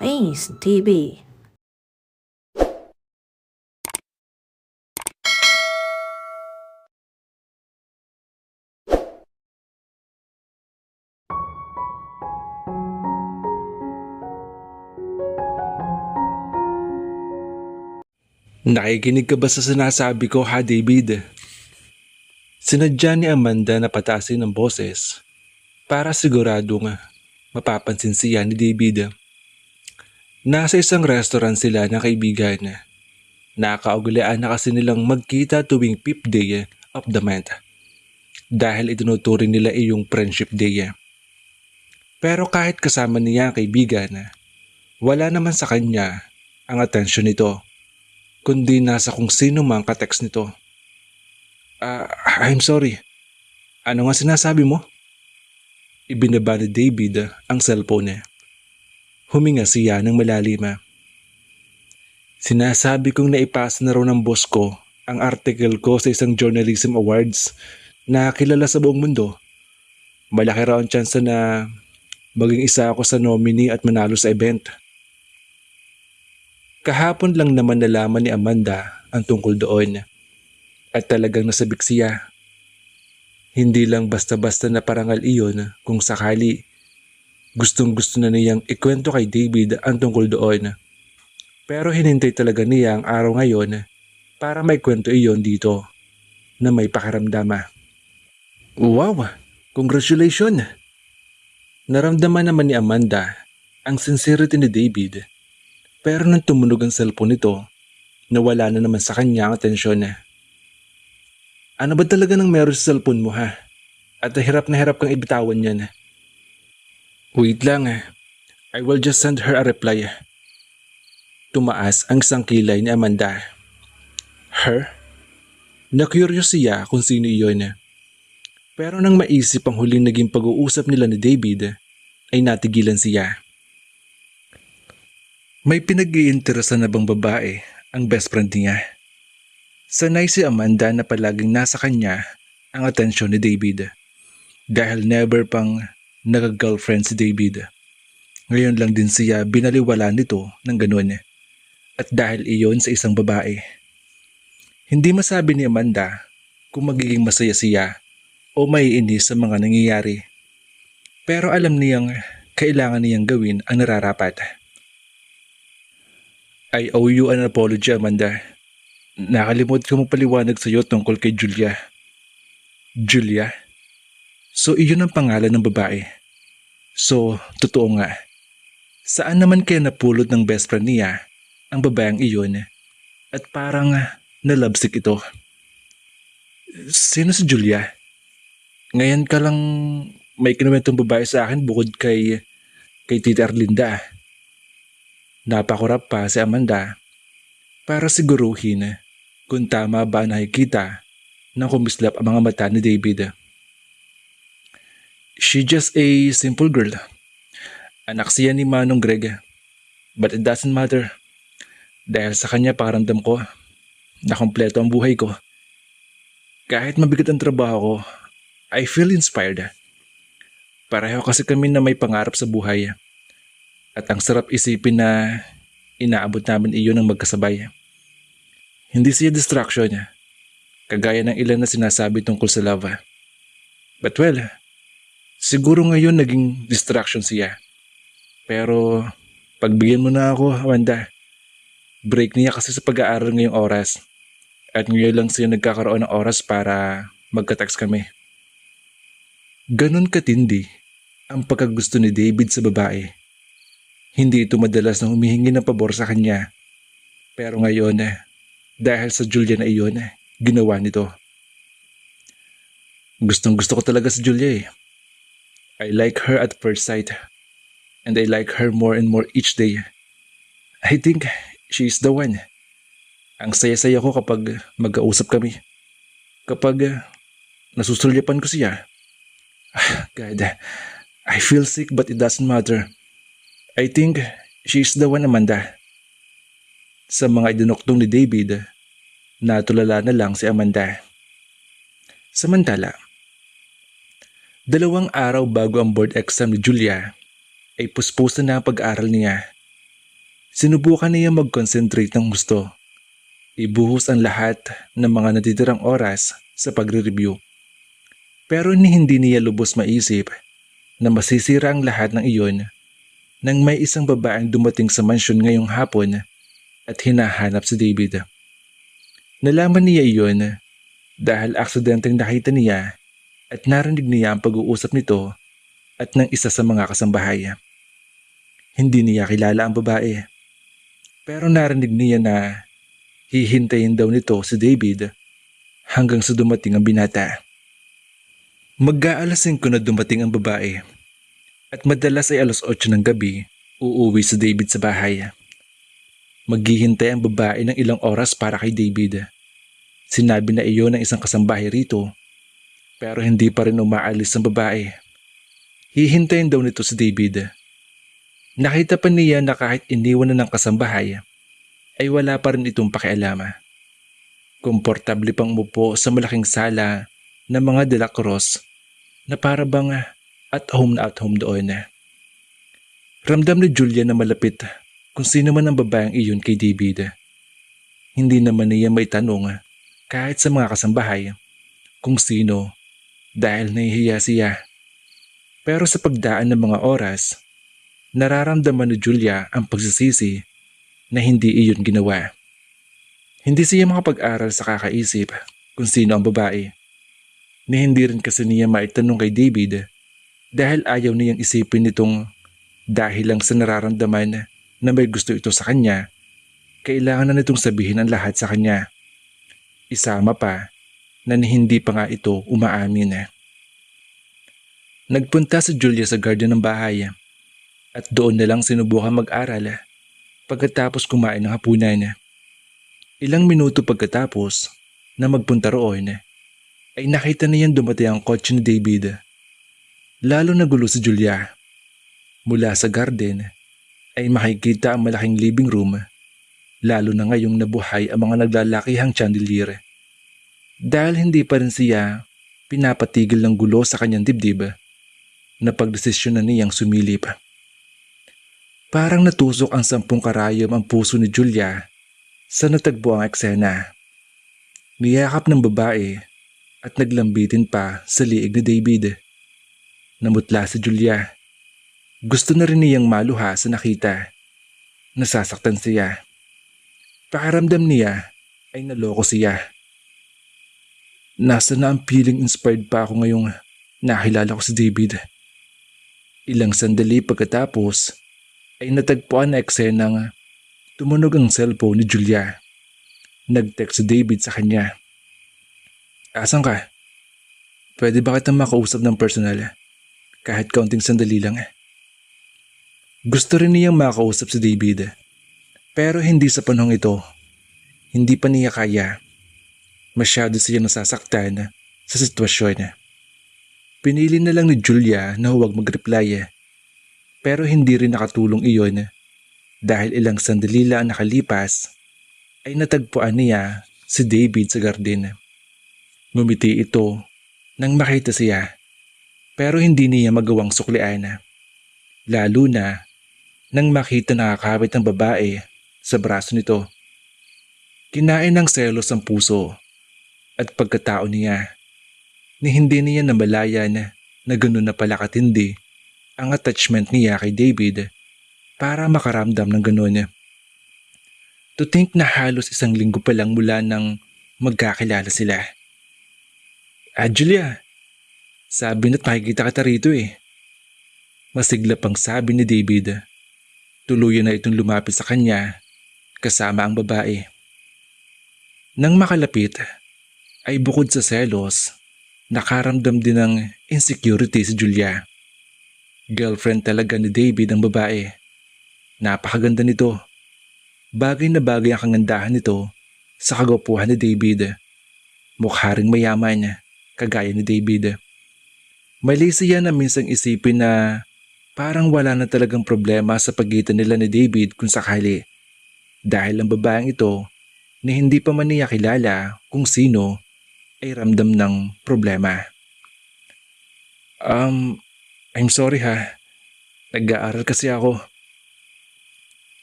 Ace TV. Nakikinig ka ba sa sinasabi ko ha, David? Sinadya ni Amanda na pataasin ang boses para siguradong mapapansin siya ni David. Nasa isang restaurant sila na kaibigan. Nakakaugalian na kasi nilang magkita tuwing 5th day of the month dahil itinuturing nila iyong friendship day. Pero kahit kasama niya ang kaibigan, wala naman sa kanya ang atensyon nito, kundi nasa kung sino mang katext nito. I'm sorry. Ano nga sinasabi mo? Ibinaba ni David ang cellphone niya. Huminga siya ng malalim. Sinasabi kong naipasa na raw ng boss ko ang article ko sa isang journalism awards na kilala sa buong mundo. Malaki raw ang tsansa na maging isa ako sa nominee at manalo sa event. Kahapon lang naman nalaman ni Amanda ang tungkol doon at talagang nasabik siya. Hindi lang basta-basta na parangal iyon kung sakali gustong gusto na niyang ikwento kay David ang tungkol doon. Pero hinintay talaga niya ang araw ngayon para may kwento iyon dito na may pakiramdama. Wow! Congratulations! Naramdaman naman ni Amanda ang sincerity ni David, pero nang tumunog ang cellphone nito, nawala na naman sa kanya ang atensyon. Ano ba talaga nang meron sa cellphone mo ha? At hirap na hirap kang ibitawan yan. Wait lang, I will just send her a reply. Tumaas ang isang kilay ni Amanda. Her? Na-curious siya kung sino iyon. Pero nang maisip ang huling naging pag-uusap nila ni David, ay natigilan siya. May pinag-iinteresan na bang babae ang best friend niya? Sanay si Amanda na palaging nasa kanya ang atensyon ni David. Dahil never pang nag-girlfriend si David. Ngayon lang din siya binaliwala nito ng ganun. At dahil iyon sa isang babae. Hindi masabi ni Amanda kung magiging masaya siya o maiinis sa mga nangyayari. Pero alam niyang kailangan niyang gawin ang nararapat. I owe you an apology, Amanda. Nakalimut ko magpaliwanag sa iyo tungkol kay Julia. Julia? So iyon ang pangalan ng babae. So, totoo nga. Saan naman kaya napulot ng best friend niya ang babaeng iyon at parang nalabsik ito? Sino si Julia? Ngayon ka lang may kinuwentong babae sa akin bukod kay Tita Erlinda. Napakurap pa si Amanda para siguruhin kung tama ba nakikita ng kumislap ang mga mata ni David. She just a simple girl. Anak siya ni Manong Greg. But it doesn't matter. Dahil sa kanya pakiramdam ko na kompleto ang buhay ko. Kahit mabigat ang trabaho ko, I feel inspired. Pareho kasi kami na may pangarap sa buhay. At ang sarap isipin na inaabot namin iyon ng magkasabay. Hindi siya distraction, kagaya ng ilan na sinasabi tungkol sa love. But well, siguro ngayon naging distraction siya. Pero pagbigyan mo na ako, Amanda. Break niya kasi sa pag-aaral ngayong oras. At ngayon lang siya nagkakaroon ng oras para magka-text kami. Ganon katindi ang pagkagusto ni David sa babae. Hindi ito madalas na humihingi ng pabor sa kanya. Pero ngayon, dahil sa Julia na iyon, ginawa nito. Gustong gusto ko talaga si Julia. I like her at first sight. And I like her more and more each day. I think she is the one. Ang saya-saya ko kapag mag-kausap kami. Kapag nasusulyapan ko siya. God, I feel sick but it doesn't matter. I think she is the one, Amanda. Sa mga idinuktong ni David, natulala na lang si Amanda. Samantala, 2 araw bago ang board exam ni Julia, ay puspusan na ang pag-aaral niya. Sinubukan niya mag-concentrate ng gusto. Ibuhos ang lahat ng mga natitirang oras sa pagre-review. Pero hindi niya lubos maisip na masisira ang lahat ng iyon nang may isang babaeng dumating sa mansyon ngayong hapon at hinahanap si David. Nalaman niya iyon dahil aksidenteng nakita niya at narinig niya ang pag-uusap nito at ng isa sa mga kasambahay. Hindi niya kilala ang babae, pero narinig niya na hihintayin daw nito si David hanggang sa dumating ang binata. Mag-aalas 5 na dumating ang babae at madalas ay 8:00 ng gabi uuwi si David sa bahay. Maghihintay ang babae ng ilang oras para kay David. Sinabi na iyon ng isang kasambahay rito, pero hindi pa rin umaalis ang babae. Hihintayin daw nito si David. Nakita pa niya na kahit iniwan na ng kasambahay, ay wala pa rin itong pakialama. Komportable pang umupo sa malaking sala ng mga De La Cruz na para bang at home doon. Ramdam ni Julia na malapit kung sino man ang babaeng iyon kay David. Hindi naman niya may tanong kahit sa mga kasambahay kung sino dahil nahihiya siya. Pero sa pagdaan ng mga oras, nararamdaman ni Julia ang pagsisisi na hindi iyon ginawa. Hindi siya makapag-aral sa kakaisip kung sino ang babae. Ni hindi rin kasi niya maitanong kay David dahil ayaw niyang isipin nitong dahil lang sa nararamdaman na may gusto ito sa kanya, kailangan na nitong sabihin ang lahat sa kanya. Isama pa na hindi pa nga ito umaamin. Nagpunta si Julia sa garden ng bahay at doon na lang sinubukan mag-aral pagkatapos kumain ng hapunan. Ilang minuto pagkatapos na magpunta roon, ay nakita niyang dumating ang kotse ni David. Lalo nagulo si Julia. Mula sa garden ay makikita ang malaking living room, lalo na ngayong nabuhay ang mga naglalakihang chandelier. Dahil hindi pa rin siya pinapatigil ng gulo sa kanyang dibdib, napagdesisyon na niyang sumilip. Parang natusok ang 10 karayom ang puso ni Julia sa natagpo ang eksena. Niyakap ng babae at naglambitin pa sa liig ni David. Namutla si Julia. Gusto na rin niyang maluha sa nakita. Nasasaktan siya. Pakiramdam niya ay naloko siya. Nasa na ang feeling inspired pa ako ngayong nakilala ko si David. Ilang sandali pagkatapos ay natagpuan na eksenang tumunog ang cellphone ni Julia. Nag-text si David sa kanya. Asan ka? Pwede ba kitang makausap ng personal? Kahit kaunting sandali lang. Gusto rin niyang makausap si David. Pero hindi sa panahong ito. Hindi pa niya kaya. Masyado siya nasasaktan sa sitwasyon. Pinili na lang ni Julia na huwag mag-reply. Pero hindi rin nakatulong iyon dahil ilang sandali lang nakalipas ay natagpuan niya si David sa garden. Ngumiti ito nang makita siya pero hindi niya magawang suklian. Lalo na nang makita nakakawit ang babae sa braso nito. Kinain ng selos ang puso at pagkatao niya ni hindi niya namalayan na gano'n na pala katindi ang attachment niya kay David para makaramdam ng gano'n. To think na halos 1 linggo pa lang mula nang magkakilala sila. Julia, sabi na't makikita kita rito eh. Masigla pang sabi ni David. Tuluyan na itong lumapit sa kanya kasama ang babae. Nang makalapit ay bukod sa selos, nakaramdam din ng insecurity si Julia. Girlfriend talaga ni David ang babae. Napakaganda nito. Bagay na bagay ang kagandahan nito sa kagwapuhan ni David. Mukha ring mayaman, kagaya ni David. Mali siya na minsang isipin na parang wala na talagang problema sa pagitan nila ni David kung sakali. Dahil ang babaeng ito na hindi pa man niya kilala kung sino ay ramdam ng problema. I'm sorry ha. Nag-aaral kasi ako.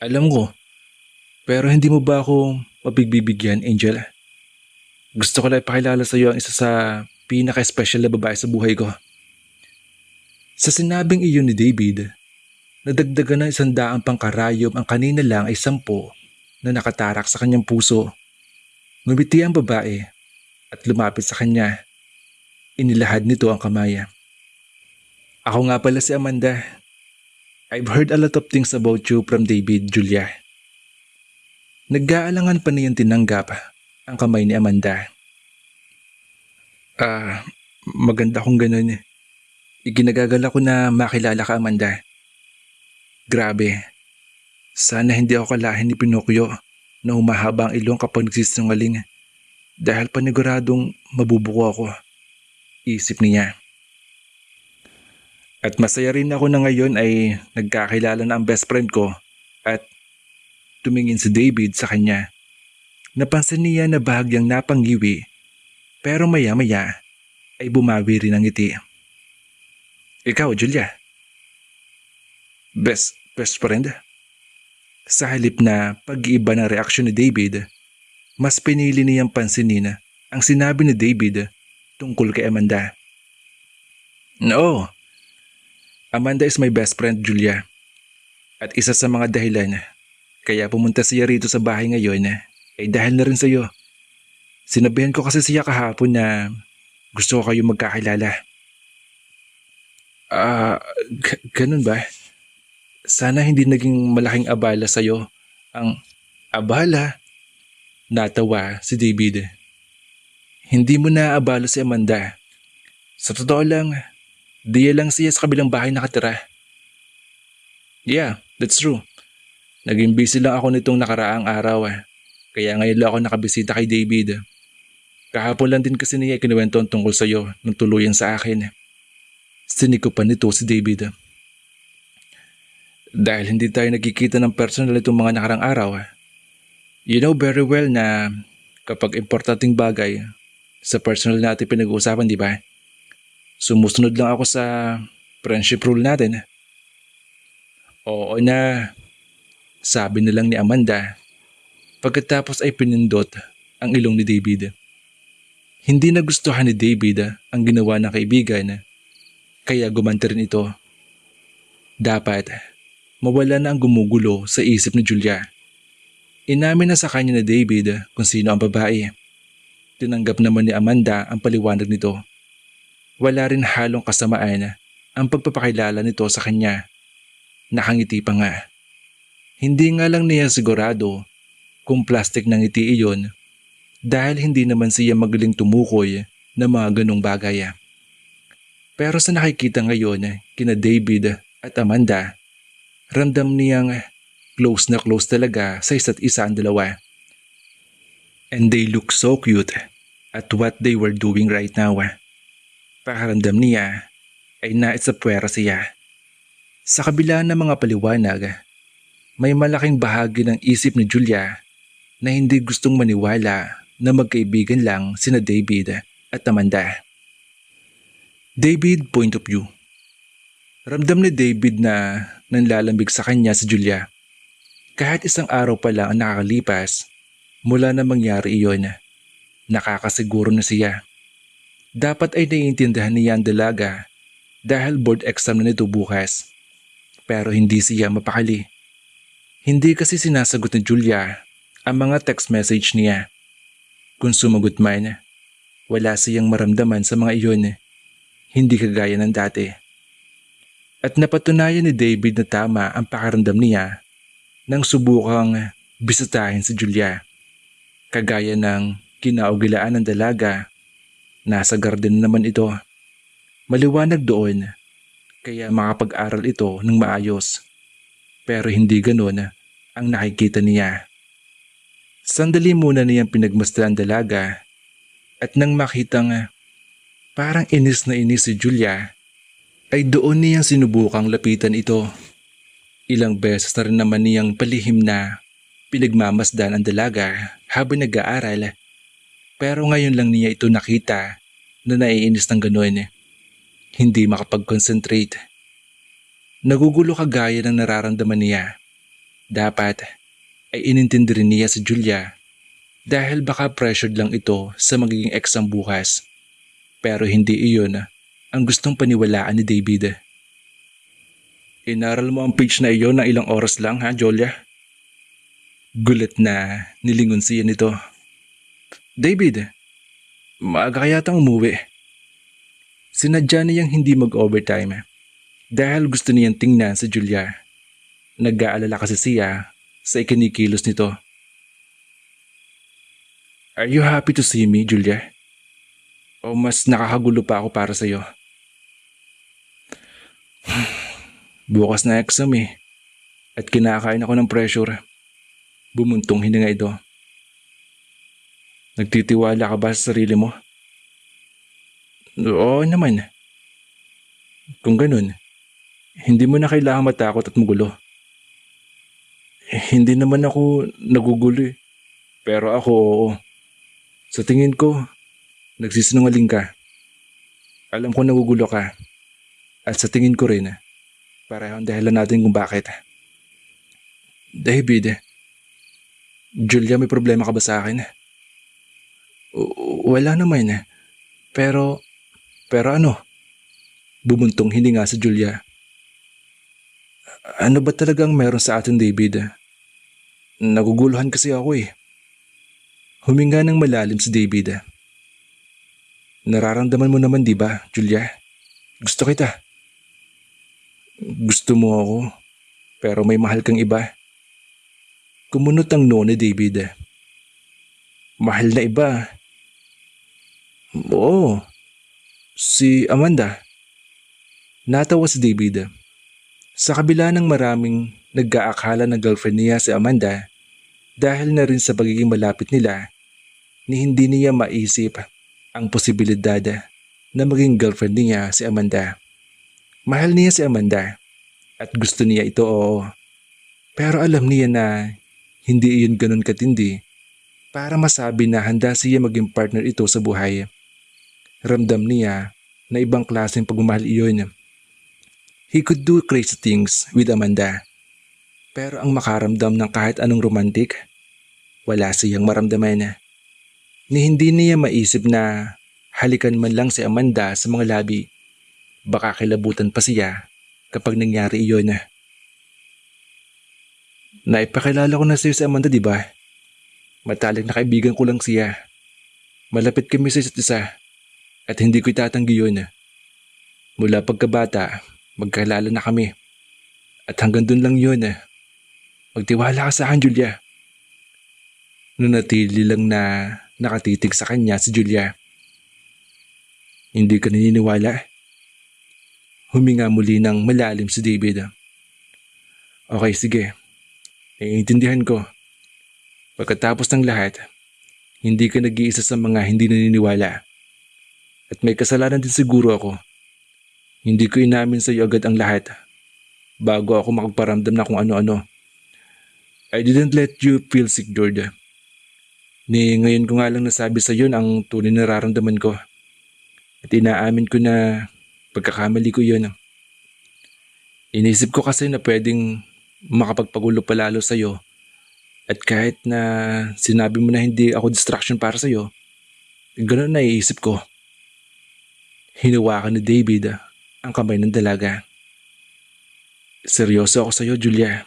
Alam ko, pero hindi mo ba ako mapigbibigyan, Angel? Gusto ko lang ipakilala sa iyo ang isa sa pinaka-special na babae sa buhay ko. Sa sinabing iyon ni David, nadagdagan ng 100 pang karayom ang kanina lang ay 10 na nakatarak sa kanyang puso. Ngumiti ang babae at lumapit sa kanya. Inilahad nito ang kamay. Ako nga pala si Amanda. I've heard a lot of things about you from David, Julia. Nag-aalangan pa niyang tinanggap ang kamay ni Amanda. Maganda kung ganun. Iginagagala ko na makilala ka, Amanda. Grabe. Sana hindi ako kalahin ni Pinocchio na humahaba ang ilong kapag nagsisinungaling dahil paniguradong mabubuko ako. Isip niya. At masaya rin ako na ngayon ay nagkakilala na ang best friend ko at tumingin si David sa kanya. Napansin niya na bahagyang napangiwi pero maya-maya ay bumawi rin ang ngiti. Ikaw, Julia. Best friend? Sa halip na pag-iiba ng reaksyon ni David, mas pinili niyang pansinin ang sinabi ni David tungkol kay Amanda. No, Amanda is my best friend, Julia. At isa sa mga dahilan kaya pumunta siya rito sa bahay ngayon ay dahil na rin sa iyo. Sinabihan ko kasi siya kahapon na gusto ko kayo magkakilala. Ganun ba? Sana hindi naging malaking abala sa iyo ang abala. Natawa si David. Hindi mo na abala si Amanda. Sa totoo lang, diya lang siya sa kabilang bahay nakatira. Yeah, that's true. Naging busy lang ako nitong nakaraang araw. Kaya ngayon lang ako nakabisita kay David. Kahapon lang din kasi niya ikinuwento ang tungkol sa iyo nung tuluyan sa akin. Siniko pa nito si David. Dahil hindi tayo nagkikita ng personal itong mga nakarang araw. You know very well na kapag importanteng bagay sa personal natin pinag-uusapan, di ba? Sumusunod lang ako sa friendship rule natin. Oo na, sabi na lang ni Amanda pagkatapos ay pinindot ang ilong ni David. Hindi nagustuhan ni David ang ginawa ng kaibigan kaya gumanti rin ito. Dapat mawala na ang gumugulo sa isip ni Julia. Inamin na sa kanya ni David kung sino ang babae. Tinanggap naman ni Amanda ang paliwanag nito. Wala rin halong kasamaan ang pagpapakilala nito sa kanya. Nakangiti pa nga. Hindi nga lang niya sigurado kung plastic ng ngiti iyon dahil hindi naman siya magaling tumukoy na mga ganong bagay. Pero sa nakikita ngayon kina David at Amanda, ramdam niyang close na close talaga sa isa't isa ang dalawa. And they look so cute at what they were doing right now. Pakaramdam niya ay naisapwera siya. Sa kabila ng mga paliwanag, may malaking bahagi ng isip ni Julia na hindi gustong maniwala na magkaibigan lang sina David at Amanda. David point of view. Ramdam ni David na nanlalambig sa kanya si Julia. Kahit isang araw pa lang ang nakakalipas mula na mangyari iyon, nakakasiguro na siya. Dapat ay naiintindihan niya ang dalaga dahil board exam na nito bukas. Pero hindi siya mapakali. Hindi kasi sinasagot ni Julia ang mga text message niya. Kung sumagot man, wala siyang maramdaman sa mga iyon. Hindi kagaya ng dati. At napatunayan ni David na tama ang pakaramdam niya nang subukang bisitahin si Julia. Kagaya ng kinaugilaan ng dalaga. Nasa garden naman ito. Maliwanag doon, kaya makapag-aral ito ng maayos. Pero hindi ganoon ang nakikita niya. Sandali muna niyang pinagmasdan ang dalaga at nang makitang parang inis na inis si Julia, ay doon niyang sinubukang lapitan ito. Ilang beses na rin naman niyang palihim na pinagmamasdan ang dalaga habang nag-aaral. Pero ngayon lang niya ito nakita na naiinis ng gano'n. Hindi makapag-concentrate. Nagugulo kagaya ng nararamdaman niya Dapat ay inintindi rin niya si Julia dahil baka pressured lang ito sa magiging ex ang bukas. Pero hindi iyon ang gustong paniwalaan ni David. Inaral mo ang page na iyon ng ilang oras lang ha, Julia? Gulat na nilingon siya nito. David, maaga ka yatang umuwi. Sinadya niyang hindi mag-overtime dahil gusto niyang tingnan si Julia. Nag-aalala kasi siya sa ikinikilos nito. Are you happy to see me, Julia? O mas nakakagulo pa ako para sa'yo? Bukas na exam at kinakain ako ng pressure. Bumuntong hininga ito. Nagtitiwala ka ba sa sarili mo? Oo naman. Kung ganun, hindi mo na kailangan matakot at magulo. Hindi naman ako nagugulo Pero ako oo. Sa tingin ko, nagsisinungaling ka. Alam ko nagugulo ka. At sa tingin ko rin, pareho ang dahilan natin kung bakit. David, Julia, may problema ka ba sa akin? Wala naman. Pero ano? Bumuntong hininga si Julia. Ano ba talagang meron sa atin, David? Naguguluhan kasi ako Huminga ng malalim si David. Nararamdaman mo naman di ba, Julia? Gusto kita. Gusto mo ako, pero may mahal kang iba. Kumunot ang no ni David. Mahal na iba? Oo, si Amanda. Natawa si David. Sa kabila ng maraming nag-aakala na girlfriend niya si Amanda, dahil na rin sa pagiging malapit nila, ni hindi niya maisip ang posibilidad na maging girlfriend niya si Amanda. Mahal niya si Amanda at gusto niya ito oo. Pero alam niya na hindi iyon ganun katindi para masabi na handa siya maging partner ito sa buhay. Ramdam niya na ibang klaseng pagmamahal iyon. He could do crazy things with Amanda. Pero ang makaramdam ng kahit anong romantic, wala siyang maramdaman. Ni hindi niya maisip na halikan man lang si Amanda sa mga labi. Baka kilabutan pa siya kapag nangyari iyon. Naipakilala ko na sa'yo si Amanda, di ba? Matalik na kaibigan ko lang siya. Malapit kami sa isa't isa at hindi ko itatanggi yun. Mula pagkabata, magkalala na kami. At hanggang dun lang yun. Magtiwala ka sa akin, Julia. Nanatili lang na nakatitig sa kanya si Julia. Hindi ka naniniwala? Huminga muli ng malalim si David. Okay, sige. Naiintindihan ko. Pagkatapos ng lahat, hindi ka nag-iisa sa mga hindi naniniwala. At may kasalanan din siguro ako. Hindi ko inamin sa iyo agad ang lahat bago ako makagparamdam na kung ano-ano. I didn't let you feel secured. Ni ngayon ko nga lang nasabi sa iyo ang tunay na nararamdaman ko. At inaamin ko na pagkakamali ko yun. Inisip ko kasi na pwedeng makapagpagulo pa lalo sa iyo. At kahit na sinabi mo na hindi ako distraction para sa iyo, ganoon na iisip ko. Hinawakan ni David ang kamay ng dalaga. Seryoso ako sa iyo, Julia.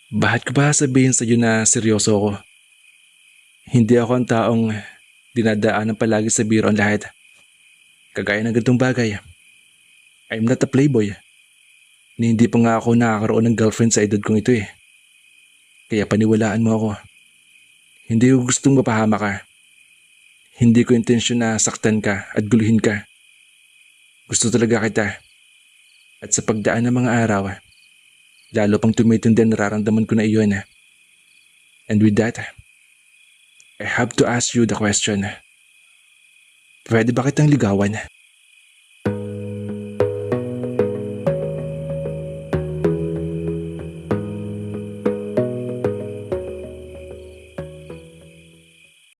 Bakit ko ba sabihin sa iyo na seryoso ako? Hindi ako ang taong dinadaanan palagi sa biro ang lahat. Kagaya ng ganitong bagay. I'm not a playboy. Ni hindi pa nga ako nakakaroon ng girlfriend sa edad kong ito Kaya paniwalaan mo ako. Hindi ko gustong mapahama ka. Hindi ko intensyon na saktan ka at guluhin ka. Gusto talaga kita. At sa pagdaan ng mga araw, lalo pang tumitindi ang nararamdaman ko na iyon. And with that, I have to ask you the question. Pwede ba kitang ligawan?